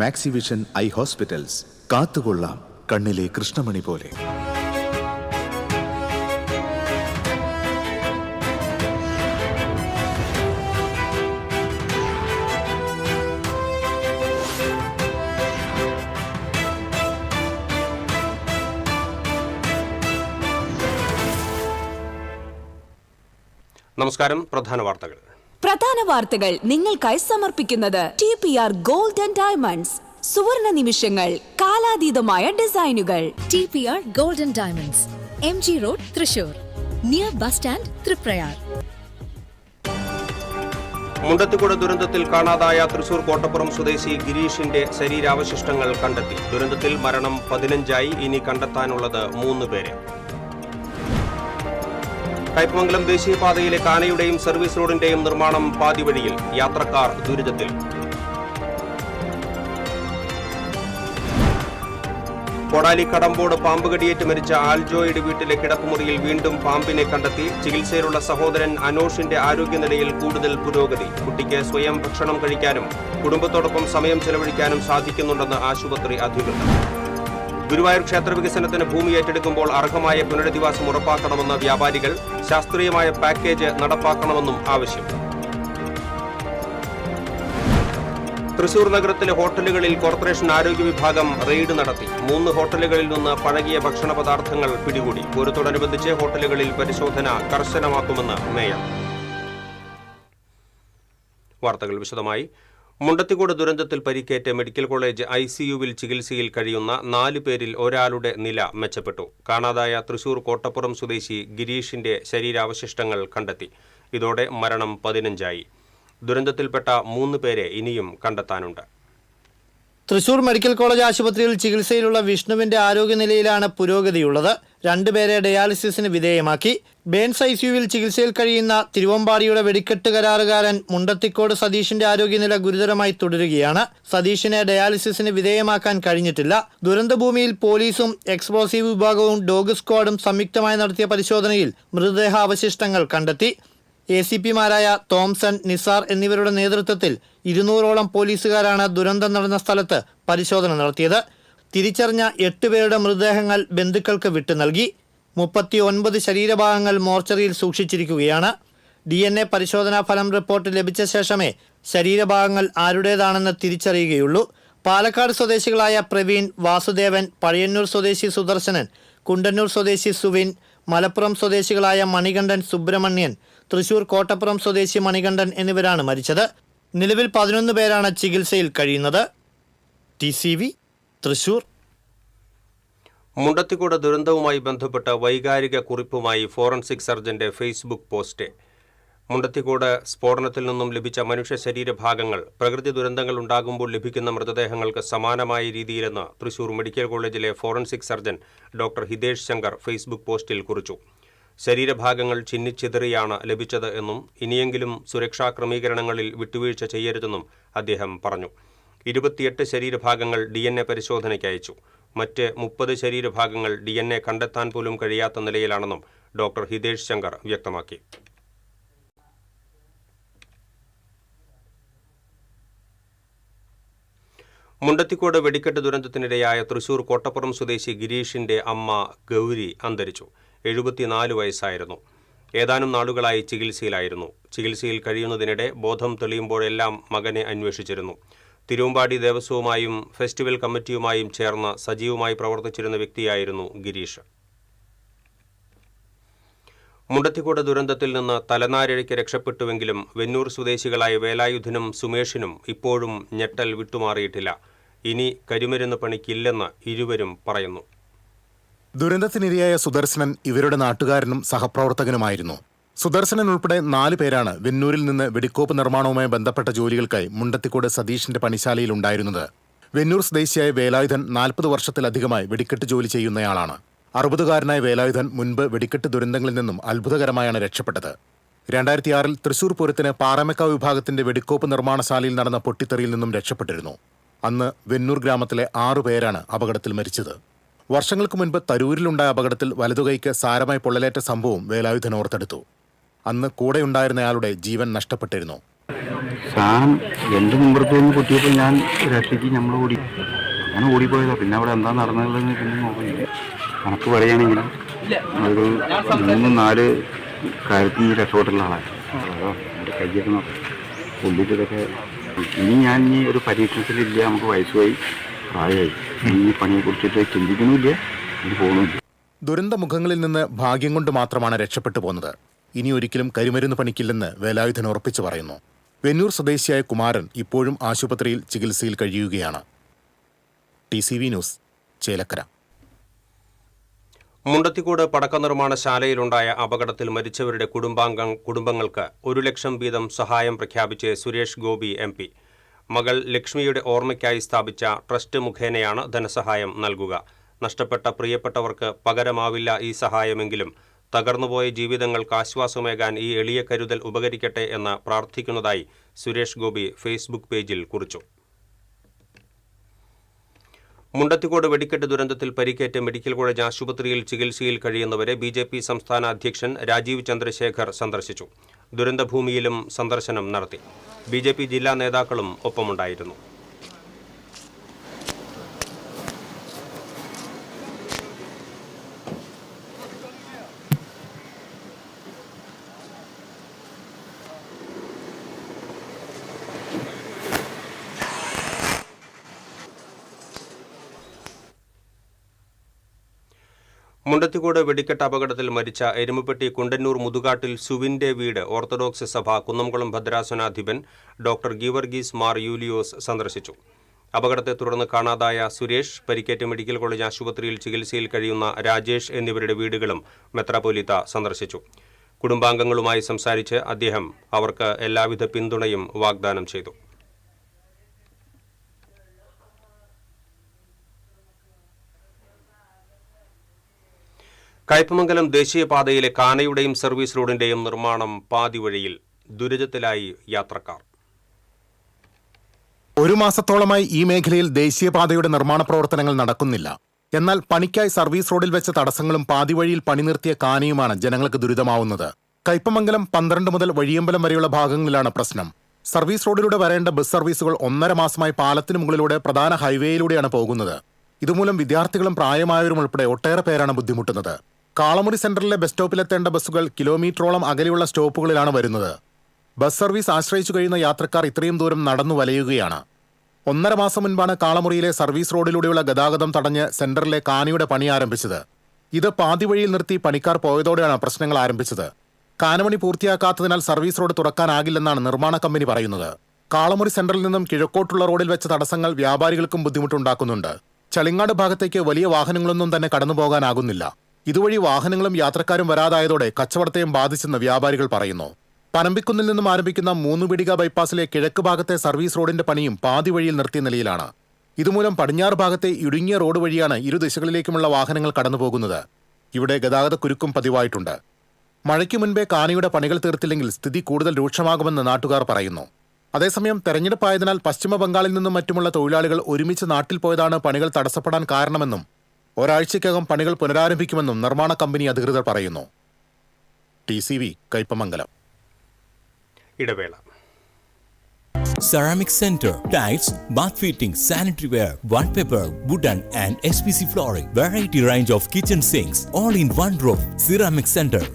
Maxivision I hospitals കാത്തുകൊള്ളാം കണ്ണിലെ കൃഷ്ണമണി പോലെ. നമസ്കാരം. പ്രധാന വാർത്തകൾ നിങ്ങൾക്കായി സമർപ്പിക്കുന്നത് TPR Gold and Diamonds. സുവർണ നിമിഷങ്ങൾ, കാലാതീതമായ ഡിസൈനുകൾ. TPR Gold and Diamonds, MG Road, Thrissur, near bus stand, Triprayar. Mundathikode ദുരന്തത്തിൽ കാണാതായ തൃശൂർ കോട്ടപ്പുറം സ്വദേശി ഗിരീഷിന്റെ ശരീരാവശിഷ്ടങ്ങൾ കണ്ടെത്തി. ദുരന്തത്തിൽ മരണം 15ആയി. ഇനി കണ്ടെത്താനുള്ളത് 3 പേരെ. കയ്പമംഗലം ദേശീയപാതയിലെ കാനയുടെയും സർവീസ് റോഡിന്റെയും നിർമ്മാണം പാതിവഴിയിൽ. യാത്രക്കാർ ദുരിതത്തിൽ. കൊടാലി കടമ്പോട് പാമ്പ് കടിയേറ്റ് മരിച്ച ആൽജോയുടെ വീട്ടിലെ കിടപ്പുമുറിയിൽ വീണ്ടും പാമ്പിനെ കണ്ടെത്തി. ചികിത്സയിലുള്ള സഹോദരൻ അനോഷിന്റെ ആരോഗ്യനിലയിൽ കൂടുതൽ പുരോഗതി. കുട്ടിക്ക് സ്വയം ഭക്ഷണം കഴിക്കാനും കുടുംബത്തോടൊപ്പം സമയം ചെലവഴിക്കാനും സാധിക്കുന്നുണ്ടെന്ന് ആശുപത്രി അധികൃതർ. ഗുരുവായൂർ ക്ഷേത്ര വികസനത്തിന് ഭൂമി ഏറ്റെടുക്കുമ്പോൾ അർഹമായ പുനരധിവാസം ഉറപ്പാക്കണമെന്ന വ്യാപാരികൾ. ശാസ്ത്രീയമായ പാക്കേജ് നടപ്പാക്കണമെന്നും ആവശ്യം. തൃശൂർ നഗരത്തിലെ ഹോട്ടലുകളിൽ കോർപ്പറേഷൻ ആരോഗ്യ വിഭാഗം റെയ്ഡ് നടത്തി. 3 ഹോട്ടലുകളിൽ നിന്ന് പഴകിയ ഭക്ഷണ പദാർത്ഥങ്ങൾ പിടികൂടി. പൂരത്തോടനുബന്ധിച്ച് ഹോട്ടലുകളിൽ പരിശോധന കർശനമാക്കുമെന്ന് മേയർ. വാർത്തകൾ വിശദമായി. മുണ്ടത്തിക്കോട് ദുരന്തത്തിൽ പരിക്കേറ്റ് മെഡിക്കൽ കോളേജ് ICUവിൽ ചികിത്സയിൽ കഴിയുന്ന 4 പേരിൽ ഒരാളുടെ നില മെച്ചപ്പെട്ടു. കാണാതായ തൃശൂർ കോട്ടപ്പുറം സ്വദേശി ഗിരീഷിന്റെ ശരീരാവശിഷ്ടങ്ങൾ കണ്ടെത്തി. ഇതോടെ മരണം 15ആയി. ദുരന്തത്തിൽപ്പെട്ട 3 പേരെ ഇനിയും കണ്ടെത്താനുണ്ട്. തൃശൂർ മെഡിക്കൽ കോളേജ് ആശുപത്രിയിൽ ചികിത്സയിലുള്ള വിഷ്ണുവിന്റെ ആരോഗ്യനിലയിലാണ് പുരോഗതിയുള്ളത്. 2 പേരെ ഡയാലിസിസിന് വിധേയമാക്കി. ബേൺസ് ICUവിൽ ചികിത്സയിൽ കഴിയുന്ന തിരുവമ്പാടിയുടെ വെടിക്കെട്ട് കരാറുകാരൻ മുണ്ടത്തിക്കോട് സതീഷിന്റെ ആരോഗ്യനില ഗുരുതരമായി തുടരുകയാണ്. സതീഷിനെ ഡയാലിസിസിന് വിധേയമാക്കാൻ കഴിഞ്ഞിട്ടില്ല. ദുരന്തഭൂമിയിൽ പോലീസും എക്സ്പ്ലോസീവ് വിഭാഗവും ഡോഗ് സ്ക്വാഡും സംയുക്തമായി നടത്തിയ പരിശോധനയിൽ മൃതദേഹാവശിഷ്ടങ്ങൾ കണ്ടെത്തി. ACPമാരായ തോംസൺ, നിസാർ എന്നിവരുടെ നേതൃത്വത്തിൽ 200ഓളം പോലീസുകാരാണ് ദുരന്തം നടന്ന സ്ഥലത്ത് പരിശോധന നടത്തിയത്. തിരിച്ചറിഞ്ഞ 8 പേരുടെ മൃതദേഹങ്ങൾ ബന്ധുക്കൾക്ക് വിട്ടു നൽകി. 39 ശരീരഭാഗങ്ങൾ മോർച്ചറിയിൽ സൂക്ഷിച്ചിരിക്കുകയാണ്. DNA പരിശോധനാ ഫലം റിപ്പോർട്ട് ലഭിച്ച ശേഷമേ ശരീരഭാഗങ്ങൾ ആരുടേതാണെന്ന് തിരിച്ചറിയുകയുള്ളൂ. പാലക്കാട് സ്വദേശികളായ പ്രവീൺ, വാസുദേവൻ, പഴയന്നൂർ സ്വദേശി സുദർശനൻ, കുണ്ടന്നൂർ സ്വദേശി സുവിൻ, മലപ്പുറം സ്വദേശികളായ മണികണ്ഠൻ, സുബ്രഹ്മണ്യൻ, തൃശൂർ കോട്ടപ്പുറം സ്വദേശി മണികണ്ഠൻ എന്നിവരാണ് മരിച്ചത്. നിലവിൽ 11 പേരാണ് ചികിത്സയിൽ കഴിയുന്നത്. TCV തൃശൂർ. മുണ്ടത്തിക്കോട് ദുരന്തവുമായി ബന്ധപ്പെട്ട വൈകാരിക കുറിപ്പുമായി ഫോറൻസിക് സർജന്റെ ഫേസ്ബുക്ക് പോസ്റ്റ്. മുണ്ടത്തിക്കോട് സ്ഫോടനത്തിൽ നിന്നും ലഭിച്ച മനുഷ്യ ശരീരഭാഗങ്ങൾ പ്രകൃതി ദുരന്തങ്ങൾ ഉണ്ടാകുമ്പോൾ ലഭിക്കുന്ന മൃതദേഹങ്ങൾക്ക് സമാനമായ രീതിയിലെന്ന് തൃശൂർ മെഡിക്കൽ കോളേജിലെ forensic surgeon doctor Hitesh Shankar Facebook പോസ്റ്റിൽ കുറിച്ചു. ശരീരഭാഗങ്ങൾ ചിന്നിച്ചിതറിയാണ് ലഭിച്ചത് എന്നും ഇനിയെങ്കിലും സുരക്ഷാ ക്രമീകരണങ്ങളിൽ വിട്ടുവീഴ്ച ചെയ്യരുതെന്നും അദ്ദേഹം പറഞ്ഞു. 28 ശരീരഭാഗങ്ങൾ DNA പരിശോധനയ്ക്ക് അയച്ചു. മറ്റ് 30 ശരീരഭാഗങ്ങൾ DNA കണ്ടെത്താൻ പോലും കഴിയാത്ത നിലയിലാണെന്നും ഡോക്ടർ ഹിതേഷ് ശങ്കർ വ്യക്തമാക്കി. മുണ്ടത്തിക്കോട് വെടിക്കെട്ട് ദുരന്തത്തിനിരയായ തൃശൂർ കോട്ടപ്പുറം സ്വദേശി ഗിരീഷിന്റെ അമ്മ ഗൗരി അന്തരിച്ചു. 74 വയസ്സായിരുന്നു. ഏതാനും നാളുകളായി ചികിത്സയിലായിരുന്നു. ചികിത്സയിൽ കഴിയുന്നതിനിടെ ബോധം തെളിയുമ്പോഴെല്ലാം മകനെ അന്വേഷിച്ചിരുന്നു. തിരുവമ്പാടി ദേവസ്വവുമായും ഫെസ്റ്റിവൽ കമ്മിറ്റിയുമായും ചേർന്ന് സജീവമായി പ്രവർത്തിച്ചിരുന്ന വ്യക്തിയായിരുന്നു ഗിരീഷ്. മുണ്ടത്തിക്കോട് ദുരന്തത്തിൽ നിന്ന് തലനാരിഴയ്ക്ക് രക്ഷപ്പെട്ടുവെങ്കിലും വെന്നൂർ സ്വദേശികളായ വേലായുധനും സുമേഷിനും ഇപ്പോഴും ഞെട്ടൽ വിട്ടുമാറിയിട്ടില്ല. ഇനി കരിമരുന്ന് പണിക്കില്ലെന്ന് ഇരുവരും പറയുന്നു. ദുരന്തത്തിനിരയായ സുദർശനൻ ഇവരുടെ നാട്ടുകാരനും സഹപ്രവർത്തകനുമായിരുന്നു. സുദർശനൻ ഉൾപ്പെടെ 4 പേരാണ് വെന്നൂരിൽ നിന്ന് വെടിക്കോപ്പ് നിർമ്മാണവുമായി ബന്ധപ്പെട്ട ജോലികൾക്കായി മുണ്ടത്തിക്കോട് സതീഷിന്റെ പണിശാലയിൽ ഉണ്ടായിരുന്നത്. വെന്നൂർ സ്വദേശിയായ വേലായുധൻ 40 വർഷത്തിലധികമായി വെടിക്കെട്ട് ജോലി ചെയ്യുന്നയാളാണ്. 60കാരനായ വേലായുധൻ മുൻപ് വെടിക്കെട്ട് ദുരന്തങ്ങളിൽ നിന്നും അത്ഭുതകരമായാണ് രക്ഷപ്പെട്ടത്. 2006-ൽ തൃശൂർ പൂരത്തിന് പാറമേക്കാവ് വിഭാഗത്തിന്റെ വെടിക്കോപ്പ് നിർമ്മാണശാലയിൽ നടന്ന പൊട്ടിത്തെറിയിൽ നിന്നും രക്ഷപ്പെട്ടിരുന്നു. അന്ന് വെന്നൂർ ഗ്രാമത്തിലെ 6 പേരാണ് അപകടത്തിൽ മരിച്ചത്. വർഷങ്ങൾക്ക് മുൻപ് തരൂരിലുണ്ടായ അപകടത്തിൽ വലതുകൈക്ക് സാരമായി പൊള്ളലേറ്റ സംഭവം വേലായുധൻ ഓർത്തെടുത്തു. അന്ന് കൂടെയുണ്ടായിരുന്നയാളുടെ ജീവൻ നഷ്ടപ്പെട്ടിരുന്നു. സാധനം എൻ്റെ മുമ്പത്ത് നിന്ന് പൊട്ടിയപ്പോൾ ഞാൻ രക്ഷയ്ക്ക് നമ്മൾ ഓടി അങ്ങനെ ഓടിപ്പോയതാണ്. പിന്നെ അവിടെ എന്താ നടന്നതെന്ന് പിന്നെ നോക്കുന്നില്ല. കണക്ക് പറയുകയാണെങ്കിൽ ഒരു 3-4 കാര്യത്തിൽ രക്ഷപ്പെട്ടുള്ള ആളാണ്. അതോ എൻ്റെ കയ്യൊക്കെ നോക്കാം പൊള്ളിച്ചതൊക്കെ. ഇനി ഒരു പരീക്ഷണത്തിലില്ല. നമുക്ക് വയസ്സുമായി പ്രായമായി. ഈ പണിയെക്കുറിച്ചിട്ട് ചിന്തിക്കുന്നുമില്ല, ഇത് പോകുന്നില്ല. ദുരന്തമുഖങ്ങളിൽ നിന്ന് ഭാഗ്യം കൊണ്ട് മാത്രമാണ് രക്ഷപ്പെട്ടു പോന്നത്. ഇനി ഒരിക്കലും കരിമരുന്ന് പണിക്കില്ലെന്ന് വേലായുധൻ ഉറപ്പിച്ചു പറയുന്നു. വെന്നൂർ സ്വദേശിയായ കുമാരൻ ഇപ്പോഴും ആശുപത്രിയിൽ ചികിത്സയിൽ കഴിയുകയാണ്. TCV news, Chelakkara. മുണ്ടത്തിക്കോട് പടക്ക നിർമ്മാണശാലയിലുണ്ടായ അപകടത്തിൽ മരിച്ചവരുടെ കുടുംബങ്ങൾക്ക് 1 ലക്ഷം വീതം സഹായം പ്രഖ്യാപിച്ച് സുരേഷ് ഗോപി MP. മകൾ ലക്ഷ്മിയുടെ ഓർമ്മയ്ക്കായി സ്ഥാപിച്ച ട്രസ്റ്റ് മുഖേനയാണ് ധനസഹായം നൽകുക. നഷ്ടപ്പെട്ട പ്രിയപ്പെട്ടവർക്ക് പകരമാവില്ല ഈ സഹായമെങ്കിലും തകർന്നുപോയ ജീവിതങ്ങൾക്ക് ആശ്വാസമേകാൻ ഈ എളിയ കരുതൽ ഉപകരിക്കട്ടെ എന്ന് പ്രാർത്ഥിക്കുന്നതായി സുരേഷ് ഗോപി ഫേസ്ബുക്ക് പേജിൽ കുറിച്ചു. മുണ്ടത്തിക്കോട് വെടിക്കെട്ട് ദുരന്തത്തിൽ പരിക്കേറ്റ് മെഡിക്കൽ കോളേജ് ആശുപത്രിയിൽ ചികിത്സയിൽ കഴിയുന്നവരെ BJP സംസ്ഥാന അധ്യക്ഷൻ രാജീവ് ചന്ദ്രശേഖർ സന്ദർശിച്ചു. ദുരന്തഭൂമിയിലും സന്ദർശനം നടത്തി. BJP ജില്ലാ നേതാക്കളും ഒപ്പമുണ്ടായിരുന്നു. മുണ്ടത്തിക്കോട് വെടിക്കെട്ട് അപകടത്തിൽ മരിച്ച എരുമപ്പെട്ടി കുണ്ടന്നൂർ മുതുകാട്ടിൽ സുവിന്റെ വീട് ഓർത്തഡോക്സ് സഭ കുന്നംകുളം ഭദ്രാസനാധിപൻ ഡോക്ടർ ഗീവർഗീസ് മാർ യൂലിയോസ് സന്ദർശിച്ചു. അപകടത്തെ തുടർന്ന് കാണാതായ സുരേഷ്, പരിക്കേറ്റ് മെഡിക്കൽ കോളേജ് ആശുപത്രിയിൽ ചികിത്സയിൽ കഴിയുന്ന രാജേഷ് എന്നിവരുടെ വീടുകളും മെത്രാപ്പോലീത്ത സന്ദർശിച്ചു. കുടുംബാംഗങ്ങളുമായി സംസാരിച്ച് അദ്ദേഹം അവർക്ക് എല്ലാവിധ പിന്തുണയും വാഗ്ദാനം ചെയ്തു. കയ്പമംഗലം ദേശീയപാതയിലെ കാനയുടെയും സർവീസ് റോഡിന്റെയും നിർമ്മാണം പാതിവഴിയിൽ. ദുരിതത്തിലായി യാത്രക്കാർ. 1 മാസത്തോളമായി ഈ മേഖലയിൽ ദേശീയപാതയുടെ നിർമ്മാണ പ്രവർത്തനങ്ങൾ നടക്കുന്നില്ല. എന്നാൽ പണിക്കായി സർവീസ് റോഡിൽ വെച്ച തടസ്സങ്ങളും പാതിവഴിയിൽ പണി നിർത്തിയ കാനയുമാണ് ജനങ്ങൾക്ക് ദുരിതമാവുന്നത്. കയ്പമംഗലം 12 മുതൽ വഴിയമ്പലം വരെയുള്ള ഭാഗങ്ങളിലാണ് പ്രശ്നം. സർവീസ് റോഡിലൂടെ വരേണ്ട ബസ് സർവീസുകൾ 1.5 മാസമായി പാലത്തിനു മുകളിലൂടെ പ്രധാന ഹൈവേയിലൂടെയാണ് പോകുന്നത്. ഇതുമൂലം വിദ്യാർത്ഥികളും പ്രായമായവരും ഉൾപ്പെടെ ഒട്ടേറെ പേരാണ് ബുദ്ധിമുട്ടുന്നത്. കാളമുറി സെന്ററിലെ ബസ് സ്റ്റോപ്പിലെത്തേണ്ട ബസ്സുകൾ കിലോമീറ്ററോളം അകലെയുള്ള സ്റ്റോപ്പുകളിലാണ് വരുന്നത്. ബസ് സർവീസ് ആശ്രയിച്ചു കഴിയുന്ന യാത്രക്കാർ ഇത്രയും ദൂരം നടന്നു വലയുകയാണ്. 1.5 മാസം മുൻപാണ് കാളമുറിയിലെ സർവീസ് റോഡിലൂടെയുള്ള ഗതാഗതം തടഞ്ഞ് സെന്ററിലെ കാനയുടെ പണി ആരംഭിച്ചത്. ഇത് പാതിവഴിയിൽ നിർത്തി പണിക്കാർ പോയതോടെയാണ് പ്രശ്നങ്ങൾ ആരംഭിച്ചത്. കാനമണി പൂർത്തിയാക്കാത്തതിനാൽ സർവീസ് റോഡ് തുറക്കാനാകില്ലെന്നാണ് നിർമ്മാണ കമ്പനി പറയുന്നത്. കാളമുറി സെന്ററിൽ നിന്നും കിഴക്കോട്ടുള്ള റോഡിൽ വെച്ച തടസ്സങ്ങൾ വ്യാപാരികൾക്കും ബുദ്ധിമുട്ടുണ്ടാക്കുന്നുണ്ട്. ചളിങ്ങാട് ഭാഗത്തേക്ക് വലിയ വാഹനങ്ങളൊന്നും തന്നെ കടന്നുപോകാനാകുന്നില്ല. ഇതുവഴി വാഹനങ്ങളും യാത്രക്കാരും വരാതായതോടെ കച്ചവടത്തെയും ബാധിച്ചെന്ന് വ്യാപാരികൾ പറയുന്നു. പനമ്പിക്കുന്നിൽ നിന്നും ആരംഭിക്കുന്ന 3 പീടിക ബൈപ്പാസിലെ കിഴക്ക് ഭാഗത്തെ സർവീസ് റോഡിന്റെ പണിയും പാതി വഴിയിൽ നിർത്തിയ നിലയിലാണ്. ഇതുമൂലം പടിഞ്ഞാറ് ഭാഗത്തെ ഇടുങ്ങിയ റോഡ് വഴിയാണ് ഇരു ദിശകളിലേക്കുമുള്ള വാഹനങ്ങൾ കടന്നുപോകുന്നത്. ഇവിടെ ഗതാഗതക്കുരുക്കും പതിവായിട്ടുണ്ട്. മഴയ്ക്ക് മുൻപേ കാനയുടെ പണികൾ തീർത്തില്ലെങ്കിൽ സ്ഥിതി കൂടുതൽ രൂക്ഷമാകുമെന്ന് നാട്ടുകാർ പറയുന്നു. അതേസമയം തെരഞ്ഞെടുപ്പായതിനാൽ പശ്ചിമ ബംഗാളിൽ നിന്നും മറ്റുമുള്ള തൊഴിലാളികൾ ഒരുമിച്ച് നാട്ടിൽ പോയതാണ് പണികൾ തടസ്സപ്പെടാൻ കാരണമെന്നും ഒരാഴ്ചയ്ക്കകം പണികൾ പുനരാരംഭിക്കുമെന്നും നിർമ്മാണ കമ്പനി അധികൃതർ പറയുന്നു. TCV കയ്പമംഗലം. ഇടവേള. Ceramic Center, tiles, bath fittings, sanitary ware, wallpaper, wooden and SPC flooring, variety range of kitchen sinks, all in one roof. Ceramic Center.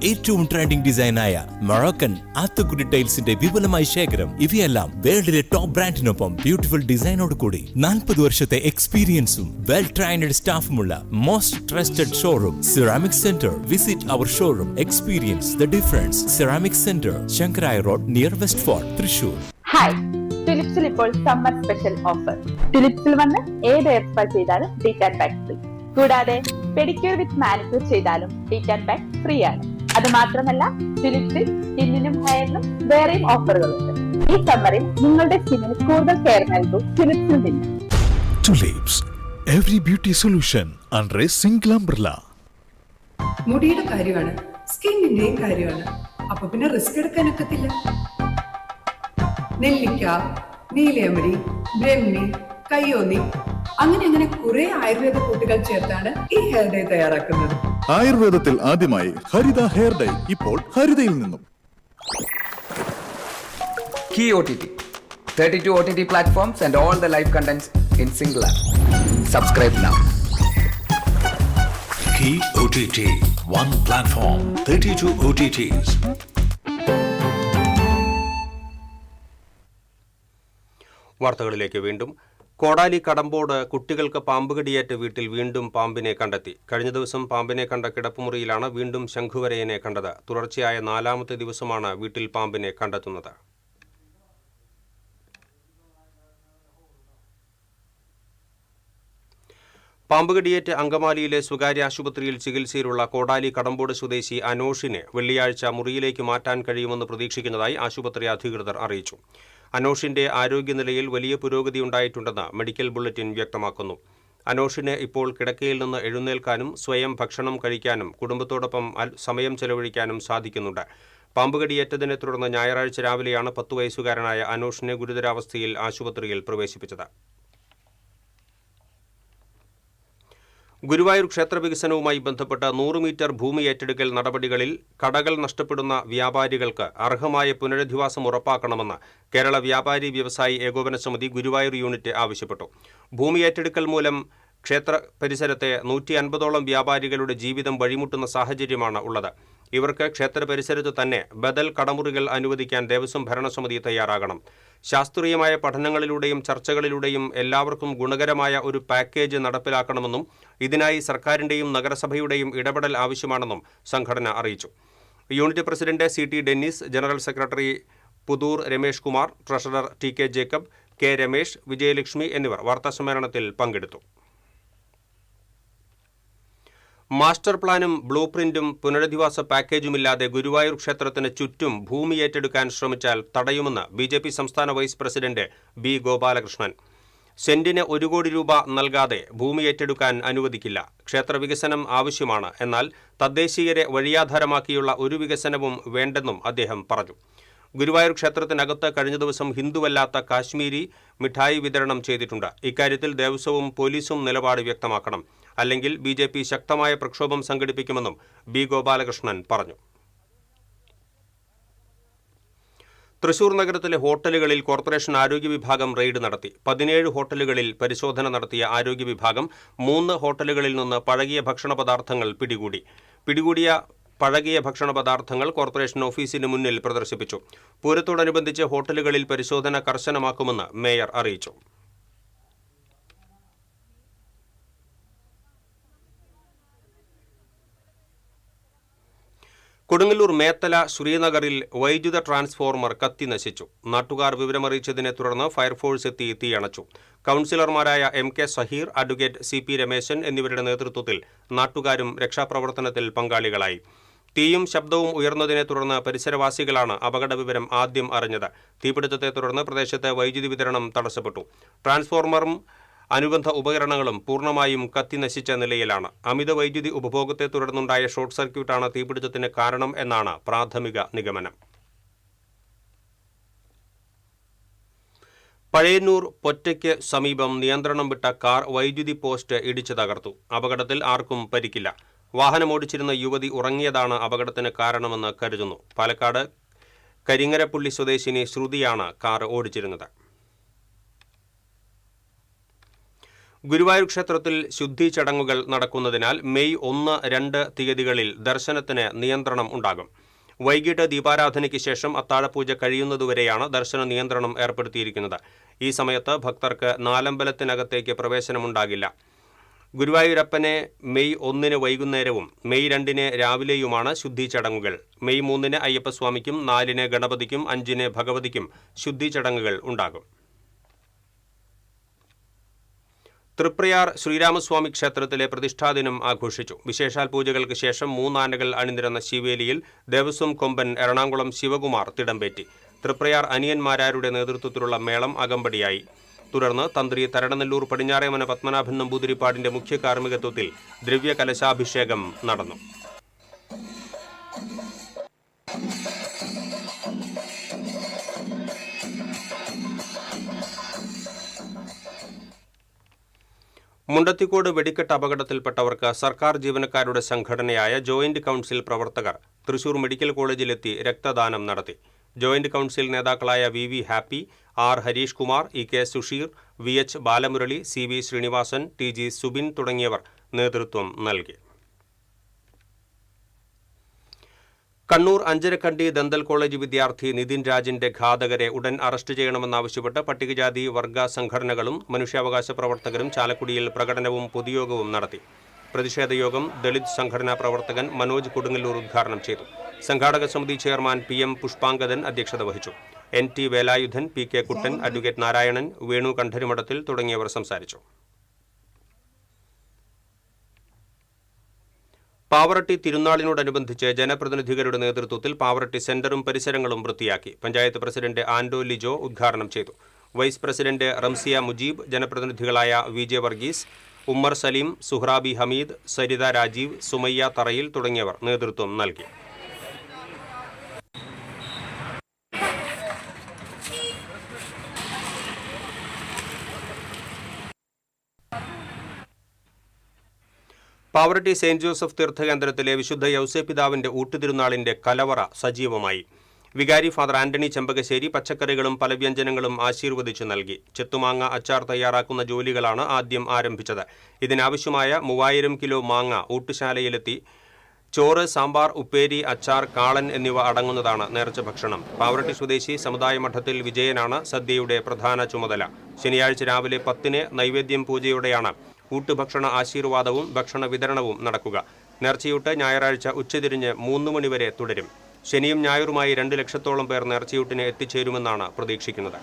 ഏറ്റവും ട്രെൻഡിംഗ് ഡിസൈനായ മൊറോക്കൻ ആത്തുക്കുടി ടൈൽസിന്റെ വിപുലമായ ശേഖരം. ഇവയെല്ലാം വേൾഡിലെ ടോപ്പ് ബ്രാൻഡിനൊപ്പം ബ്യൂട്ടിഫുൾ ഡിസൈനോട് കൂടി 40 വർഷത്തെ എക്സ്പീരിയൻസും വെൽ ട്രെയിൻഡ് സ്റ്റാഫുമുള്ള most trusted showroom ceramic centre. Visit our showroom, experience the difference. Ceramic centre, Sankaraiya road, near west fort, Thrissur. Hi, ഫിലിപ്സിൽ ഇപ്പോൾ സമ്മർ സ്പെഷ്യൽ ഓഫർ. ഫിലിപ്സിൽ വന്ന് ഏത് ഹെയർ സ്പാ ചെയ്താലും ഡീറ്റാൻ പാക്ക് ഫ്രീ. കൂടാതെ പെഡിക്യൂർ വിത്ത് മാനിക്യൂർ ചെയ്താലും detan pack free ആണ്. അത് മാത്രമല്ല, ഫിലിപ്സിൽ സ്കിന്നിനും ഹെയറിനും വേറെയും ഓഫറുകളുണ്ട്. ഈ സമ്മറിൽ നിങ്ങളുടെ സ്കിന്നിന് കൂടുതൽ കെയർ നൽകൂ ഫിലിപ്സിൽ നിന്ന്. Tulips, every beauty solution under a single umbrella. മുടിയുടെ കാര്യമാണ്, സ്കിന്നിന്റെയും കാര്യമാണ്. അപ്പൊ പിന്നെ റിസ്ക് എടുക്കാനൊക്കത്തില്ല. നെല്ലിക്ക, നീലയമരി, ബ്രഹ്മി, കയ്യോന്നി, അങ്ങനെ കുറെ ആയുർവേദ കൂട്ടുകൾ ചേർത്താണ് ഈ ഹെയർ ഡേ തയ്യാറാക്കുന്നത്. ആയുർവേദത്തിൽ ആദ്യമായി ഹരിത ഹെയർ ഡൈ ഇപ്പോൾ ഹരിതയിൽ നിന്നും. Key OTT, 32 OTT platforms and all the live contents in single app. Subscribe now. Key OTT, one platform, 32 OTTs. വാർത്തകളിലേക്ക് വീണ്ടും. കോടാലി കടമ്പോട് കുട്ടികൾക്ക് പാമ്പുകടിയേറ്റ വീട്ടിൽ വീണ്ടും പാമ്പിനെ കണ്ടെത്തി. കഴിഞ്ഞ ദിവസം പാമ്പിനെ കണ്ട കിടപ്പുമുറിയിലാണ് വീണ്ടും ശംഖുവരയനെ കണ്ടത്. തുടർച്ചയായ 4ാമത്തെ ദിവസമാണ് വീട്ടിൽ പാമ്പിനെ കണ്ടെത്തുന്നത്. പാമ്പുകടിയേറ്റ് അങ്കമാലിയിലെ സ്വകാര്യ ആശുപത്രിയിൽ ചികിത്സയിലുള്ള കോടാലി കടമ്പോട് സ്വദേശി അനോഷിനെ വെള്ളിയാഴ്ച മുറിയിലേക്ക് മാറ്റാൻ കഴിയുമെന്ന് പ്രതീക്ഷിക്കുന്നതായി ആശുപത്രി അധികൃതർ അറിയിച്ചു. അനോഷിന്റെ ആരോഗ്യനിലയിൽ വലിയ പുരോഗതി ഉണ്ടായിട്ടുണ്ടെന്ന് മെഡിക്കൽ ബുള്ളറ്റിൻ വ്യക്തമാക്കുന്നു. അനോഷിന് ഇപ്പോൾ കിടക്കയിൽ നിന്ന് എഴുന്നേൽക്കാനും സ്വയം ഭക്ഷണം കഴിക്കാനും കുടുംബത്തോടൊപ്പം സമയം ചെലവഴിക്കാനും സാധിക്കുന്നുണ്ട്. പാമ്പുകടിയേറ്റതിനെ തുടർന്ന് ഞായറാഴ്ച രാവിലെയാണ് 10 വയസ്സുകാരനായ അനോഷിനെ ഗുരുതരാവസ്ഥയിൽ ആശുപത്രിയിൽ പ്രവേശിപ്പിച്ചത്. ഗുരുവായൂർ ക്ഷേത്ര വികസനവുമായി ബന്ധപ്പെട്ട 100 മീറ്റർ ഭൂമി ഏറ്റെടുക്കൽ നടപടികളിൽ കടകൾ നഷ്ടപ്പെടുന്ന വ്യാപാരികൾക്ക് അർഹമായ പുനരധിവാസം ഉറപ്പാക്കണമെന്ന് കേരള വ്യാപാരി വ്യവസായി ഏകോപന സമിതി ഗുരുവായൂർ യൂണിറ്റ് ആവശ്യപ്പെട്ടു. ഭൂമി ഏറ്റെടുക്കൽ മൂലം ക്ഷേത്ര പരിസരത്തെ 150ഓളം വ്യാപാരികളുടെ ജീവിതം വഴിമുട്ടുന്ന സാഹചര്യമാണ് ഉള്ളത്. ഇവർക്ക് ക്ഷേത്ര പരിസരത്ത് തന്നെ ബദൽ കടമുറികൾ അനുവദിക്കാൻ ദേവസ്വം ഭരണസമിതി തയ്യാറാകണം. ശാസ്ത്രീയമായ പഠനങ്ങളിലൂടെയും ചർച്ചകളിലൂടെയും എല്ലാവർക്കും ഗുണകരമായ ഒരു പാക്കേജ് നടപ്പിലാക്കണമെന്നും ഇതിനായി സർക്കാരിന്റെയും നഗരസഭയുടെയും ഇടപെടൽ ആവശ്യമാണെന്നും സംഘടന അറിയിച്ചു. Unit president CT Dennis, general secretary Puthur Ramesh Kumar, treasurer TK Jacob, K Ramesh, Vijayalakshmi എന്നിവർ വാർത്താസമ്മേളനത്തിൽ പങ്കെടുത്തു. മാസ്റ്റർ പ്ലാനും ബ്ലൂ പ്രിന്റും പുനരധിവാസ പാക്കേജുമില്ലാതെ ഗുരുവായൂർ ക്ഷേത്രത്തിന് ചുറ്റും ഭൂമി ഏറ്റെടുക്കാൻ ശ്രമിച്ചാൽ തടയുമെന്ന് BJP സംസ്ഥാന വൈസ് പ്രസിഡന്റ് B. ഗോപാലകൃഷ്ണൻ. സെന്റിന് 1 കോടി രൂപ നൽകാതെ ഭൂമി ഏറ്റെടുക്കാൻ അനുവദിക്കില്ല. ക്ഷേത്ര വികസനം ആവശ്യമാണ്, എന്നാൽ തദ്ദേശീയരെ വഴിയാധാരമാക്കിയുള്ള ഒരു വികസനവും വേണ്ടെന്നും അദ്ദേഹം പറഞ്ഞു. ഗുരുവായൂർ ക്ഷേത്രത്തിനകത്ത് കഴിഞ്ഞ ദിവസം ഹിന്ദുവല്ലാത്ത കാശ്മീരി മിഠായി വിതരണം ചെയ്തിട്ടുണ്ട്. ഇക്കാര്യത്തിൽ ദേവസ്വവും പോലീസും നിലപാട് വ്യക്തമാക്കണം, അല്ലെങ്കിൽ BJP ശക്തമായ പ്രക്ഷോഭം സംഘടിപ്പിക്കുമെന്നും B. ഗോപാലകൃഷ്ണൻ പറഞ്ഞു. തൃശൂർ നഗരത്തിലെ ഹോട്ടലുകളിൽ കോർപ്പറേഷൻ ആരോഗ്യ വിഭാഗം റെയ്ഡ് നടത്തി. 17 ഹോട്ടലുകളിൽ പരിശോധന നടത്തിയ ആരോഗ്യ വിഭാഗം 3 ഹോട്ടലുകളിൽ നിന്ന് പഴകിയ ഭക്ഷണ പദാർത്ഥങ്ങൾ പിടികൂടി. പിടികൂടിയ പഴകിയ ഭക്ഷണ പദാർത്ഥങ്ങൾ കോർപ്പറേഷൻ ഓഫീസിന് മുന്നിൽ പ്രദർശിപ്പിച്ചു. പൂരത്തോടനുബന്ധിച്ച് ഹോട്ടലുകളിൽ പരിശോധന കർശനമാക്കുമെന്ന് മേയർ അറിയിച്ചു. കൊടുങ്ങല്ലൂർ മേത്തല ശ്രീനഗറിൽ വൈദ്യുത ട്രാൻസ്ഫോർമർ കത്തി നശിച്ചു. നാട്ടുകാർ വിവരമറിയിച്ചതിനെ തുടർന്ന് ഫയർഫോഴ്സ് എത്തി തീയണച്ചു. കൗൺസിലർമാരായ MK Zaheer, advocate CP Rameshan എന്നിവരുടെ നേതൃത്വത്തിൽ നാട്ടുകാരും രക്ഷാപ്രവർത്തനത്തിൽ പങ്കാളികളായി. തീയും ശബ്ദവും ഉയർന്നതിനെ തുടർന്ന് പരിസരവാസികളാണ് അപകട വിവരം ആദ്യം അറിഞ്ഞത്. തീപിടുത്തത്തെ തുടർന്ന് പ്രദേശത്ത് വൈദ്യുതി വിതരണം തടസ്സപ്പെട്ടു. ട്രാൻസ്ഫോർമറും അനുബന്ധ ഉപകരണങ്ങളും പൂർണ്ണമായും കത്തി നശിച്ച നിലയിലാണ്. അമിത വൈദ്യുതി ഉപഭോഗത്തെ തുടർന്നുണ്ടായ ഷോർട്ട് സർക്യൂട്ടാണ് തീപിടുത്തത്തിന് കാരണം എന്നാണ് പ്രാഥമിക നിഗമനം. പഴയന്നൂർ പൊറ്റയ്ക്ക് സമീപം നിയന്ത്രണം വിട്ട കാർ വൈദ്യുതി പോസ്റ്റ് ഇടിച്ചു തകർത്തു. അപകടത്തിൽ ആർക്കും പരിക്കില്ല. വാഹനമോടിച്ചിരുന്ന യുവതി ഉറങ്ങിയതാണ് അപകടത്തിന് കാരണമെന്ന് കരുതുന്നു. പാലക്കാട് കരിങ്ങരപ്പള്ളി സ്വദേശിനി ശ്രുതിയാണ് കാർ ഓടിച്ചിരുന്നത്. ഗുരുവായൂർ ക്ഷേത്രത്തിൽ ശുദ്ധി ചടങ്ങുകൾ നടക്കുന്നതിനാൽ മെയ് 1, 2 തീയതികളിൽ ദർശനത്തിന് നിയന്ത്രണം ഉണ്ടാകും. വൈകിട്ട് ദീപാരാധനയ്ക്ക് ശേഷം അത്താഴപൂജ കഴിയുന്നതുവരെയാണ് ദർശന നിയന്ത്രണം ഏർപ്പെടുത്തിയിരിക്കുന്നത്. ഈ സമയത്ത് ഭക്തർക്ക് നാലമ്പലത്തിനകത്തേക്ക് പ്രവേശനമുണ്ടാകില്ല. ഗുരുവായൂരപ്പനെ മെയ് 1 വൈകുന്നേരവും മെയ് 2 രാവിലെയുമാണ് ശുദ്ധി ചടങ്ങുകൾ. മെയ് 3 അയ്യപ്പസ്വാമിക്കും 4 ഗണപതിക്കും 5 ഭഗവതിക്കും ശുദ്ധി ചടങ്ങുകൾ ഉണ്ടാകും. തൃപ്രയാർ ശ്രീരാമസ്വാമി ക്ഷേത്രത്തിലെ പ്രതിഷ്ഠാദിനം ആഘോഷിച്ചു. വിശേഷാൽ പൂജകൾക്ക് ശേഷം 3 ആനകൾ അണിനിരന്ന ശിവേലിയിൽ ദേവസ്വം കൊമ്പൻ എറണാകുളം ശിവകുമാർ തിടമ്പേറ്റി. തൃപ്രയാർ അനിയന്മാരാരുടെ നേതൃത്വത്തിലുള്ള മേളം അകമ്പടിയായി. തുടർന്ന് തന്ത്രി തരണനെല്ലൂർ പടിഞ്ഞാറേമന പത്മനാഭൻ നമ്പൂതിരിപ്പാടിന്റെ മുഖ്യ കാർമ്മികത്വത്തിൽ ദ്രവ്യകലശാഭിഷേകം നടന്നു. മുണ്ടത്തിക്കോട് വെടിക്കെട്ട് അപകടത്തിൽപ്പെട്ടവർക്ക് സർക്കാർ ജീവനക്കാരുടെ സംഘടനയായ ജോയിന്റ് കൗൺസിൽ പ്രവർത്തകർ തൃശൂർ മെഡിക്കൽ കോളേജിലെത്തി രക്തദാനം നടത്തി. ജോയിന്റ് കൗൺസിൽ നേതാക്കളായ V Happy, R Hareesh Kumar, E K. Susheer, V H. Balamurali, C V. Srinivasan, T G. Subin തുടങ്ങിയവർ നേതൃത്വം നൽകി. കണ്ണൂർ അഞ്ചരക്കണ്ടി ദന്തൽ കോളേജ് വിദ്യാർത്ഥി നിതിൻ രാജിന്റെ ഘാതകരെ ഉടൻ അറസ്റ്റ് ചെയ്യണമെന്നാവശ്യപ്പെട്ട് പട്ടികജാതി വർഗ സംഘടനകളും മനുഷ്യാവകാശ പ്രവർത്തകരും ചാലക്കുടിയിൽ പ്രകടനവും പൊതുയോഗവും നടത്തി. പ്രതിഷേധ യോഗം ദളിത് സംഘടനാ പ്രവർത്തകൻ മനോജ് കൊടുങ്ങല്ലൂർ ഉദ്ഘാടനം ചെയ്തു. സംഘാടക സമിതി ചെയർമാൻ പി.എം. പുഷ്പാങ്കദൻ അധ്യക്ഷത വഹിച്ചു. എൻ.ടി. വേലായുധൻ, പി.കെ. കുട്ടൻ, അഡ്വക്കേറ്റ് നാരായണൻ, വേണു കണ്ഠരുമഠത്തിൽ തുടങ്ങിയവർ സംസാരിച്ചു. പാവറട്ടി തിരുനാളിനോടനുബന്ധിച്ച് ജനപ്രതിനിധികളുടെ നേതൃത്വത്തിൽ പാവറട്ടി സെന്ററും പരിസരങ്ങളും വൃത്തിയാക്കി. പഞ്ചായത്ത് പ്രസിഡന്റ് ആൻഡോ ലിജോ ഉദ്ഘാടനം ചെയ്തു. വൈസ് പ്രസിഡന്റ് റംസിയ മുജീബ്, ജനപ്രതിനിധികളായ വി.ജെ. വർഗീസ്, ഉമ്മർ സലീം, സുഹ്റാബി ഹമീദ്, സരിത രാജീവ്, സുമയ്യ തറയിൽ തുടങ്ങിയവർ നേതൃത്വം നൽകി. പാവറട്ടി സെയിന്റ് ജോസഫ് തീർത്ഥകേന്ദ്രത്തിലെ വിശുദ്ധ യൗസേപ്പിതാവിന്റെ ഊട്ടുതിരുനാളിന്റെ കലവറ സജീവമായി. വികാരി ഫാദർ ആന്റണി ചെമ്പകശ്ശേരി പച്ചക്കറികളും പലവ്യഞ്ജനങ്ങളും ആശീർവദിച്ചു നൽകി. ചെത്തുമാങ്ങ അച്ചാർ തയ്യാറാക്കുന്ന ജോലികളാണ് ആദ്യം ആരംഭിച്ചത്. ഇതിനാവശ്യമായ 3000 കിലോ മാങ്ങ ഊട്ടുശാലയിലെത്തി. ചോറ്, സാമ്പാർ, ഉപ്പേരി, അച്ചാർ, കാളൻ എന്നിവ അടങ്ങുന്നതാണ് നേർച്ച ഭക്ഷണം. പാവറട്ടി സ്വദേശി സമുദായ മഠത്തിൽ വിജയനാണ് സദ്യയുടെ പ്രധാന ചുമതല. ശനിയാഴ്ച രാവിലെ 10-ന് നൈവേദ്യം പൂജയോടെയാണ് ഊട്ടുഭക്ഷണ ആശീർവാദവും ഭക്ഷണ വിതരണവും നടക്കുക. നേർച്ചയൂട്ട് ഞായറാഴ്ച ഉച്ചതിരിഞ്ഞ് 3 മണിവരെ തുടരും. ശനിയും ഞായറുമായി 2 ലക്ഷത്തോളം പേർ നേർച്ചയൂട്ടിന് എത്തിച്ചേരുമെന്നാണ് പ്രതീക്ഷിക്കുന്നത്.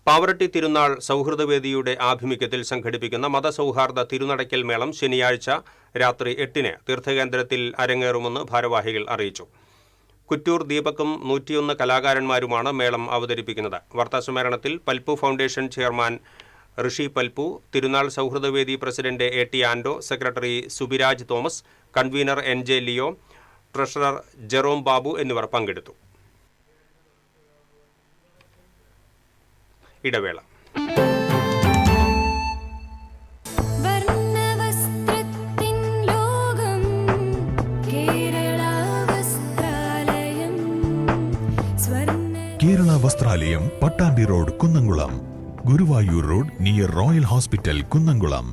പാവറട്ടി തിരുനാൾ സൗഹൃദവേദിയുടെ ആഭിമുഖ്യത്തിൽ സംഘടിപ്പിക്കുന്ന മതസൗഹാർദ്ദ തിരുനടയ്ക്കൽ മേളം ശനിയാഴ്ച രാത്രി 8-ന് തീർത്ഥകേന്ദ്രത്തിൽ അരങ്ങേറുമെന്ന് ഭാരവാഹികൾ അറിയിച്ചു. കുറ്റൂർ ദീപക്കും 101 കലാകാരന്മാരുമാണ് മേളം അവതരിപ്പിക്കുന്നത്. വാർത്താസമ്മേളനത്തിൽ പൽപ്പു ഫൗണ്ടേഷൻ ചെയർമാൻ ഋഷി പൽപ്പു, തിരുനാൾ സൗഹൃദവേദി president A T. Ando, secretary Subiraj Thomas, convener N J. Leo, treasurer Jerome Babu എന്നിവർ പങ്കെടുത്തു. ഇടവേള. കേരള വസ്ത്രാലയം, Pattambi road, Kunnamkulam. Guruvayur road near royal hospital, Kunnamkulam.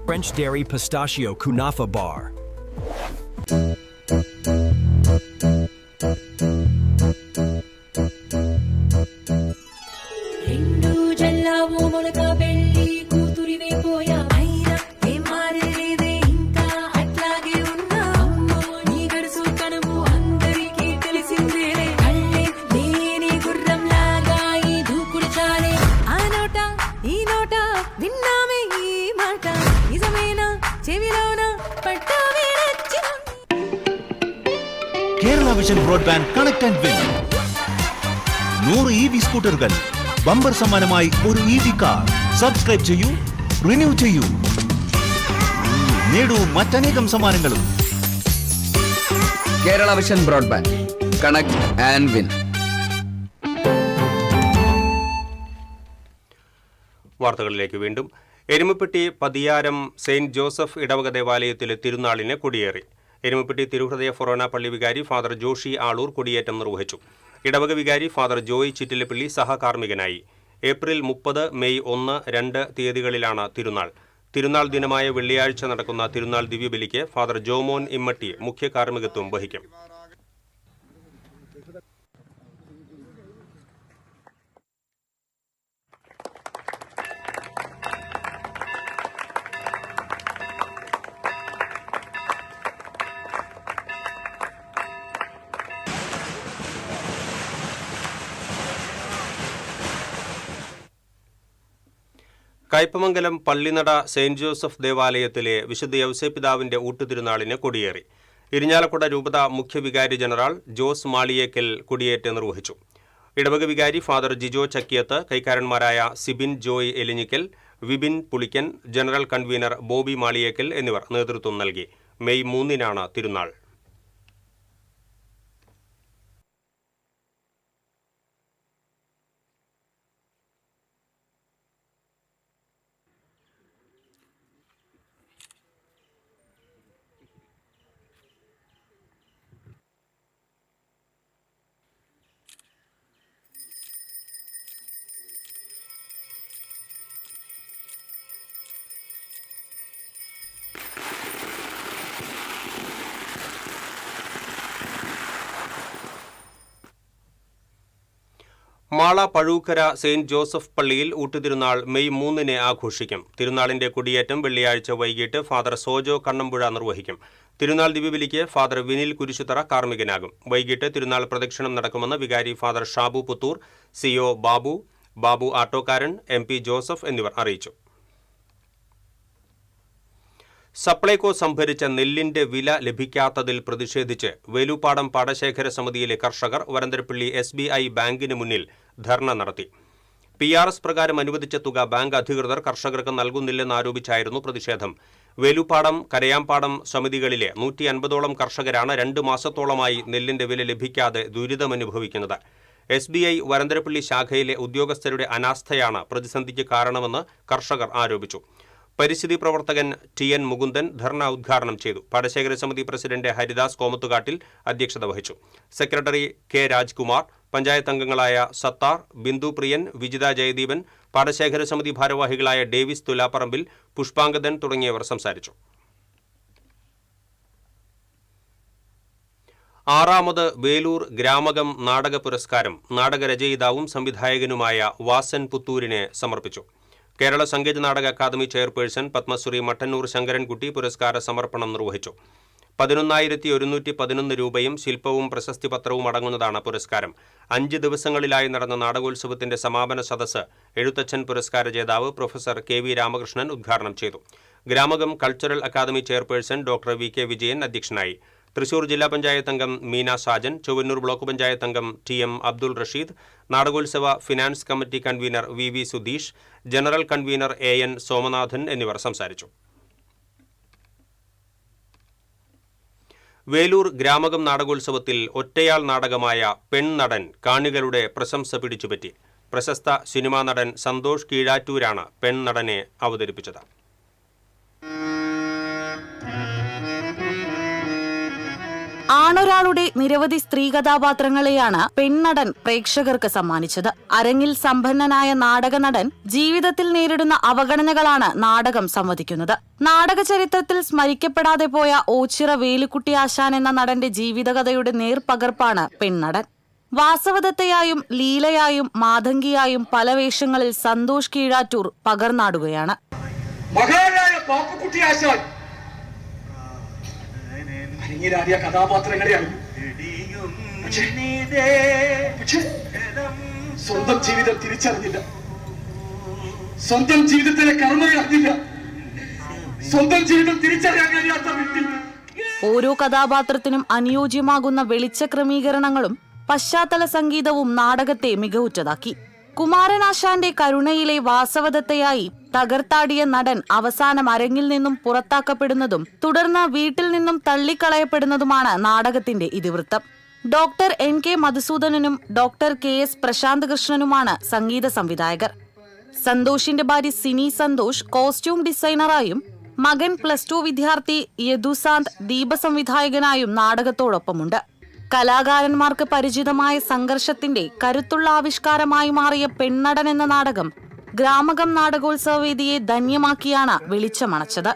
French Dairy Pistachio Kunafa Bar. Kerala vision broadband connect and win. 100 EV സ്കൂട്ടറുകൾ, ബമ്പർ സമ്മാനമായി ഒരു EV കാർ. സബ്സ്ക്രൈബ് ചെയ്യൂ, റിന്യൂ ചെയ്യൂ, നേടൂ മറ്റനേകം സമ്മാനങ്ങളും. Kerala vision broadband connect and win. വാർത്തകളിലേക്ക് വീണ്ടും. എരുമപ്പെട്ടി പതിയാരം സെയിന്റ് ജോസഫ് ഇടവക ദേവാലയത്തിലെ തിരുനാളിന് കൊടിയേറി. എരുമപ്പെട്ടി തിരുഹൃദയ ഫൊറോന പള്ളി വികാരി ഫാദർ ജോഷി ആളൂർ കൊടിയേറ്റം നിർവഹിച്ചു. ഇടവക വികാരി ഫാദർ ജോയ് ചിറ്റിലപ്പള്ളി സഹകാർമ്മികനായി. ഏപ്രിൽ 30, മെയ് 1, 2 തീയതികളിലാണ് തിരുനാൾ. തിരുനാൾ ദിനമായ വെള്ളിയാഴ്ച നടക്കുന്ന തിരുനാൾ ദിവ്യബലിക്ക് ഫാദർ ജോമോൻ ഇമ്മട്ടി മുഖ്യ കാർമ്മികത്വം വഹിക്കും. കയ്പമംഗലം പള്ളിനട സെയിന്റ് ജോസഫ് ദേവാലയത്തിലെ വിശുദ്ധ യൗസേപ്പിതാവിന്റെ ഊട്ടുതിരുനാളിന് കൊടിയേറി. ഇരിഞ്ഞാലക്കുട രൂപത മുഖ്യ വികാരി ജനറൽ ജോസ് മാളിയേക്കൽ കൊടിയേറ്റ് നിർവഹിച്ചു. ഇടവക വികാരി ഫാദർ ജിജോ ചക്കിയത്ത്, കൈക്കാരന്മാരായ സിബിൻ ജോയ് എലിഞ്ഞിക്കൽ, വിപിൻ പുളിക്കൻ, ജനറൽ കൺവീനർ ബോബി മാളിയേക്കൽ എന്നിവർ നേതൃത്വം നൽകി. മെയ് 3-നാണ് തിരുനാൾ. മാള പഴൂക്കര സെയിന്റ് ജോസഫ് പള്ളിയിൽ ഊട്ടുതിരുനാൾ മെയ് 3 ആഘോഷിക്കും. തിരുനാളിന്റെ കൊടിയേറ്റം വെള്ളിയാഴ്ച വൈകിട്ട് ഫാദർ സോജോ കണ്ണമ്പുഴ നിർവഹിക്കും. തിരുനാൾ ദിവ്യബലിക്ക് ഫാദർ വിനിൽ കുരിശുതറ കാർമ്മികനാകും. വൈകിട്ട് തിരുനാൾ പ്രദക്ഷിണം നടക്കുമെന്ന് വികാരി father Shabu Puthur, CO Babu Attokkaran, MP Joseph എന്നിവർ അറിയിച്ചു. സപ്ലൈകോ സംഭരിച്ച നെല്ലിന്റെ വില ലഭിക്കാത്തതിൽ പ്രതിഷേധിച്ച് വേലൂപ്പാടം പാടശേഖര സമിതിയിലെ കർഷകർ വരന്തരപ്പള്ളി SBI ബാങ്കിന് മുന്നിൽ ധർണ നടത്തി. PRS പ്രകാരം അനുവദിച്ച തുക ബാങ്ക് അധികൃതർ കർഷകർക്ക് നൽകുന്നില്ലെന്നാരോപിച്ചായിരുന്നു പ്രതിഷേധം. വേലൂപ്പാടം, കരയാമ്പാടം സമിതികളിലെ 150ഓളം കർഷകരാണ് 2 മാസത്തോളമായി നെല്ലിന്റെ വില ലഭിക്കാതെ ദുരിതമനുഭവിക്കുന്നത്. SBI വരന്തരപ്പള്ളി ശാഖയിലെ ഉദ്യോഗസ്ഥരുടെ അനാസ്ഥയാണ് പ്രതിസന്ധിക്ക് കാരണമെന്ന് കർഷകർ ആരോപിച്ചു. പരിസ്ഥിതി പ്രവർത്തകൻ TN മുകുന്ദൻ ധർണ ഉദ്ഘാടനം ചെയ്തു. പാടശേഖര സമിതി പ്രസിഡന്റ് ഹരിദാസ് കോമത്തുകാട്ടിൽ അധ്യക്ഷത വഹിച്ചു. സെക്രട്ടറി K രാജ്കുമാർ, പഞ്ചായത്ത് അംഗങ്ങളായ സത്താർ, ബിന്ദു പ്രിയൻ, വിജിത ജയദീപൻ, പാടശേഖര സമിതി ഭാരവാഹികളായ ഡേവിസ് തുലാപ്പറമ്പിൽ, പുഷ്പാങ്കദൻ തുടങ്ങിയവർ സംസാരിച്ചു. 6ാമത് വേലൂർ ഗ്രാമകം നാടക പുരസ്കാരം നാടകരചയിതാവും സംവിധായകനുമായ വാസൻ പുത്തൂരിനെ സമർപ്പിച്ചു. കേരള സംഗീത നാടക അക്കാദമി ചെയർപേഴ്സൺ പത്മശ്രീ മട്ടന്നൂർ ശങ്കരൻകുട്ടി പുരസ്കാര സമർപ്പണം നിർവഹിച്ചു. 11,111 രൂപയും ശില്പവും പ്രശസ്തി പത്രവും അടങ്ങുന്നതാണ് പുരസ്കാരം. 5 ദിവസങ്ങളിലായി നടന്ന നാടകോത്സവത്തിന്റെ സമാപന സദസ്സ് എഴുത്തച്ഛൻ പുരസ്കാര ജേതാവ് പ്രൊഫസർ KV രാമകൃഷ്ണൻ ഉദ്ഘാടനം ചെയ്തു. Gramakam cultural academy chairperson doctor VK Vijayan അധ്യക്ഷനായി. തൃശൂർ ജില്ലാ പഞ്ചായത്ത് അംഗം മീന സാജൻ, ചൊവ്വന്നൂർ ബ്ലോക്ക് പഞ്ചായത്ത് അംഗം TM അബ്ദുൾ റഷീദ്, നാടകോത്സവ finance committee convener VV Sudheesh, general convener AN Somanathan എന്നിവർ സംസാരിച്ചു. വേലൂർ ഗ്രാമകം നാടകോത്സവത്തിൽ ഒറ്റയാൾ നാടകമായ പെൺനടൻ കാണികളുടെ പ്രശംസ പിടിച്ചുപറ്റി. പ്രശസ്ത സിനിമാ നടൻ സന്തോഷ് കീഴാറ്റൂരാണ് പെൺനടനെ അവതരിപ്പിച്ചത്. ആണൊരാളുടെ നിരവധി സ്ത്രീ കഥാപാത്രങ്ങളെയാണ് പെൺനടൻ പ്രേക്ഷകർക്ക് സമ്മാനിച്ചത്. അരങ്ങിൽ സമ്പന്നനായ നാടക നടൻ ജീവിതത്തിൽ നേരിടുന്ന അവഗണനകളാണ് നാടകം സംവദിക്കുന്നത്. നാടക ചരിത്രത്തിൽ സ്മരിക്കപ്പെടാതെ പോയ ഓച്ചിറ വേലുക്കുട്ടി ആശാൻ എന്ന നടന്റെ ജീവിതകഥയുടെ നേർപകർപ്പാണ് പെൺനടൻ. വാസവദത്തയായും ലീലയായും മാതങ്കിയായും പല വേഷങ്ങളിൽ സന്തോഷ് കീഴാറ്റൂർ പകർന്നാടുകയാണ്. കഥാപാത്രങ്ങളെയാണ്. സ്വന്തം ജീവിതം തിരിച്ചറിഞ്ഞില്ല, സ്വന്തം ജീവിതത്തിലെ കർമ്മങ്ങൾ അറിഞ്ഞില്ല, സ്വന്തം ജീവിതം തിരിച്ചറിയാൻ കഴിയാത്ത വ്യക്തി. ഓരോ കഥാപാത്രത്തിനും അനുയോജ്യമാകുന്ന വെളിച്ച ക്രമീകരണങ്ങളും പശ്ചാത്തല സംഗീതവും നാടകത്തെ മികവുറ്റതാക്കി. കുമാരനാശാന്റെ കരുണയിലെ വാസവദത്തയായി തകർത്താടിയ നടൻ അവസാനം അരങ്ങിൽ നിന്നും പുറത്താക്കപ്പെടുന്നതും തുടർന്ന് വീട്ടിൽ നിന്നും തള്ളിക്കളയപ്പെടുന്നതുമാണ് നാടകത്തിന്റെ ഇതിവൃത്തം. ഡോക്ടർ NK മധുസൂദനനും ഡോക്ടർ KS പ്രശാന്ത് കൃഷ്ണനുമാണ് സംഗീത സംവിധായകർ. സന്തോഷിന്റെ ഭാര്യ സിനി സന്തോഷ് കോസ്റ്റ്യൂം ഡിസൈനറായും മകൻ +2 വിദ്യാർത്ഥി യദുസാന്ത് ദീപസംവിധായകനായും നാടകത്തോടൊപ്പമുണ്ട്. കലാകാരന്മാർക്ക് പരിചിതമായ സംഘർഷത്തിന്റെ കരുത്തുള്ള ആവിഷ്കാരമായി മാറിയ പെൺനടൻ എന്ന നാടകം ഗ്രാമകം നാടകോത്സവ വേദിയെ ധന്യമാക്കിയാണ് വെളിച്ചമണച്ചത്.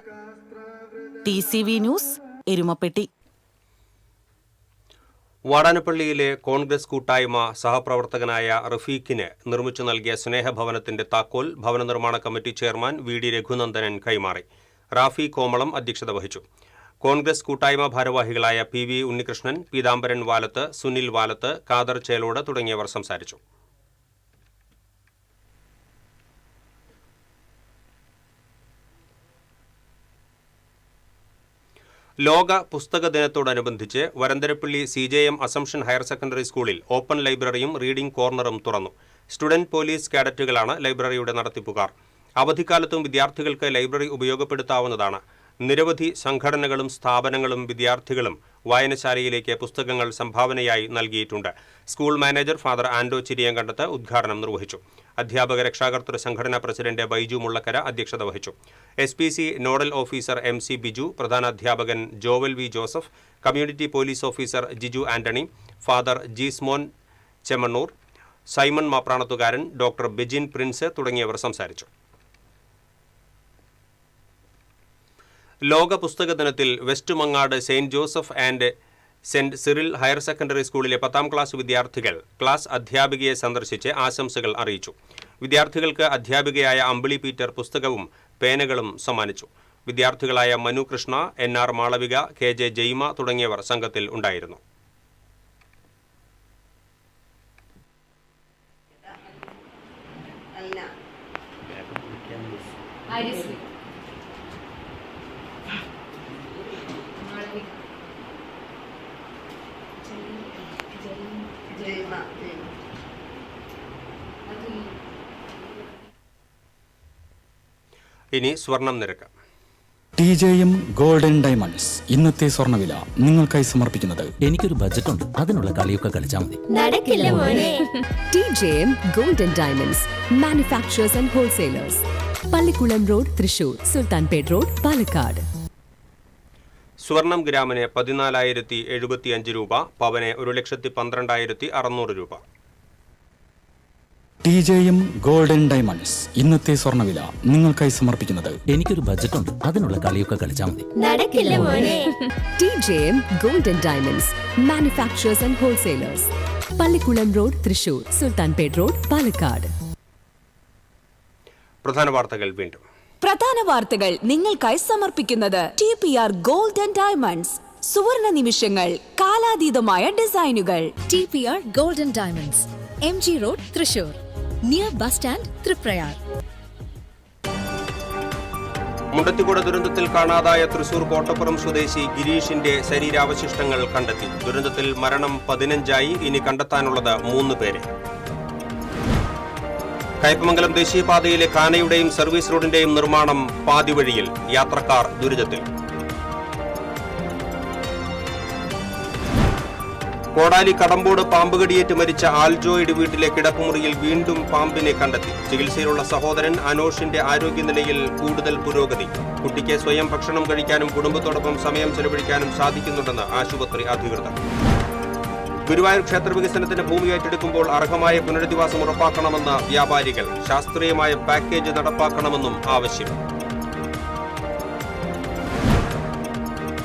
TCV news, Erumapetty. വാടാനപ്പള്ളിയിലെ കോൺഗ്രസ് കൂട്ടായ്മ സഹപ്രവർത്തകനായ റഫീഖിന് നിർമ്മിച്ചു നൽകിയ സ്നേഹഭവനത്തിന്റെ താക്കോൽ ഭവന നിർമ്മാണ കമ്മിറ്റി ചെയർമാൻ VD രഘുനന്ദനൻ കൈമാറി. റാഫി കോമളം അധ്യക്ഷത വഹിച്ചു. കോൺഗ്രസ് കൂട്ടായ്മ ഭാരവാഹികളായ PV ഉണ്ണികൃഷ്ണൻ, പീതാംബരൻ വാലത്ത്, സുനിൽ വാലത്ത്, കാദർ ചേലോട് തുടങ്ങിയവർ സംസാരിച്ചു. ലോക പുസ്തക ദിനത്തോടനുബന്ധിച്ച് Varantharappilly CJM assumption higher secondary സ്കൂളിൽ ഓപ്പൺ ലൈബ്രറിയും റീഡിംഗ് കോർണറും തുറന്നു. സ്റ്റുഡന്റ് പോലീസ് കാഡറ്റുകളാണ് ലൈബ്രറിയുടെ നടത്തിപ്പുകാർ. അവധിക്കാലത്തും വിദ്യാർത്ഥികൾക്ക് ലൈബ്രറി ഉപയോഗപ്പെടുത്താവുന്നതാണ്. നിരവധി സംഘടനകളും സ്ഥാപനങ്ങളും വിദ്യാർത്ഥികളും വായനശാലയിലേക്ക് പുസ്തകങ്ങൾ സംഭാവനയായി നൽകിയിട്ടുണ്ട്. സ്കൂൾ മാനേജർ ഫാദർ ആൻഡോ ചിരിയങ്കണ്ടത്ത് ഉദ്ഘാടനം നിർവഹിച്ചു. അധ്യാപക രക്ഷാകർതൃ സംഘടനാ പ്രസിഡന്റ് ബൈജു മുള്ളക്കര അധ്യക്ഷത വഹിച്ചു. SPC nodal officer MC Biju, പ്രധാനാധ്യാപകൻ Joval V Joseph, community police officer Jiju Antony, father Jeesmon Chemmannur, Simon Mapranathukaran, doctor Bejin Prince തുടങ്ങിയവർ സംസാരിച്ചു. ലോക പുസ്തക ദിനത്തിൽ west Mangad saint Joseph and saint Cyril higher secondary സ്കൂളിലെ 10ാം ക്ലാസ് വിദ്യാർത്ഥികൾ ക്ലാസ് അധ്യാപികയെ സന്ദർശിച്ച് ആശംസകൾ അറിയിച്ചു. വിദ്യാർത്ഥികൾക്ക് അധ്യാപികയായ അമ്പിളി പീറ്റർ പുസ്തകവും പേനകളും സമ്മാനിച്ചു. വിദ്യാർത്ഥികളായ മനു കൃഷ്ണ, NR മാളവിക, KJ ജയ്മ തുടങ്ങിയവർ സംഘത്തിൽ ഉണ്ടായിരുന്നു. ഇനി സ്വർണം നിരക്ക്. TJM ഗോൾഡൻ ഡയമണ്ട്സ് ഇന്നത്തെ സ്വർണ്ണവില നിങ്ങൾക്കായി സമർപ്പിക്കുന്നത് എനിക്കൊരു ബജറ്റ് ഉണ്ട്, അതിനുള്ള കളിയൊക്കെ കളിച്ചാൽ മതി. നടക്കില്ല മോനെ. TJM golden diamonds manufacturers and wholesalers, Pallikulam road, Thrissur, Sultanpet road, Palakkad. സ്വർണം ഗ്രാമിന് 14,075 രൂപ, പവന് 1,12,600 രൂപ. TJM ഗോൾഡൻ ഡയമണ്ട്സ് ഇന്നത്തെ സ്വർണ്ണവില നിങ്ങൾക്കായി സമർപ്പിക്കുന്നത് എനിക്കൊരു ബജറ്റ് ഉണ്ട്, അതിനുള്ള കളിയൊക്കെ കളിച്ചാൽ മതി. നടക്കില്ല മോനെ. TJM golden diamonds manufacturers and wholesalers, Pallikulam road, Thrissur, Sultanpet road, Palakkad. പ്രധാന വാർത്തകൾ വീണ്ടും. പ്രധാന വാർത്തകൾ നിങ്ങൾക്കായി സമർപ്പിക്കുന്നത് TPR ഗോൾഡൻ ഡയമണ്ട്സ്. സുവർണ നിമിഷങ്ങൾ, കാലാതീതമായ ഡിസൈനുകൾ. TPR golden diamonds, MG road, Thrissur, near bus stand, Triprayar. Mundathikode ദുരന്തത്തിൽ കാണാതായ തൃശൂർ കോട്ടപ്പുറം സ്വദേശി ഗിരീഷിന്റെ ശരീരാവശിഷ്ടങ്ങൾ കണ്ടെത്തി. ദുരന്തത്തിൽ മരണം 15ആയി, ഇനി കണ്ടെത്താനുള്ളത് 3 പേരെ. കയ്പമംഗലം ദേശീയപാതയിലെ കാനയുടെയും സർവീസ് റോഡിന്റെയും നിർമ്മാണം പാതിവഴിയിൽ, യാത്രക്കാർ ദുരിതത്തിൽ. കോടാലി കടമ്പോട് പാമ്പുകടിയേറ്റ് മരിച്ച ആൽജോയുടെ വീട്ടിലെ കിടപ്പുമുറിയിൽ വീണ്ടും പാമ്പിനെ കണ്ടെത്തി. ചികിത്സയിലുള്ള സഹോദരൻ അനോഷിന്റെ ആരോഗ്യനിലയിൽ കൂടുതൽ പുരോഗതി. കുട്ടിക്ക് സ്വയം ഭക്ഷണം കഴിക്കാനും കുടുംബത്തോടൊപ്പം സമയം ചെലവഴിക്കാനും സാധിക്കുന്നുണ്ടെന്ന് ആശുപത്രി അധികൃതർ. ഗുരുവായൂർ ക്ഷേത്ര വികസനത്തിന് ഭൂമി ഏറ്റെടുക്കുമ്പോൾ അർഹമായ പുനരധിവാസം ഉറപ്പാക്കണമെന്ന് വ്യാപാരികൾ. ശാസ്ത്രീയമായ പാക്കേജ് നടപ്പാക്കണമെന്നും ആവശ്യം.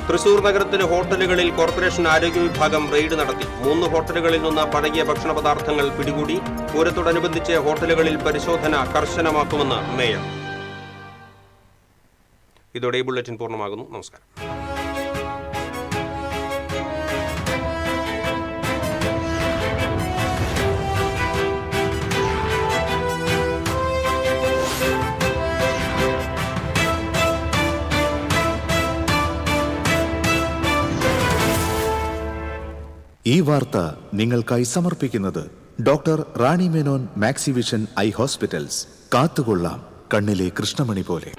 തൃശൂർ നഗരത്തിലെ ഹോട്ടലുകളിൽ കോർപ്പറേഷൻ ആരോഗ്യ വിഭാഗം റെയ്ഡ് നടത്തി. 3 ഹോട്ടലുകളിൽ നിന്ന് പഴകിയ ഭക്ഷണ പദാർത്ഥങ്ങൾ പിടികൂടി. പൂരത്തോടനുബന്ധിച്ച് ഹോട്ടലുകളിൽ പരിശോധന കർശനമാക്കുമെന്ന് മേയർ. ഇതോടെ ഈ ബുള്ളറ്റിൻ പൂർണ്ണമാകുന്നു. നമസ്കാരം. ഈ വാർത്ത നിങ്ങൾക്കായി സമർപ്പിക്കുന്നത് doctor Rani Menon Maxivision I hospitals. കാത്തുകൊള്ളാം കണ്ണിലെ കൃഷ്ണമണി പോലെ.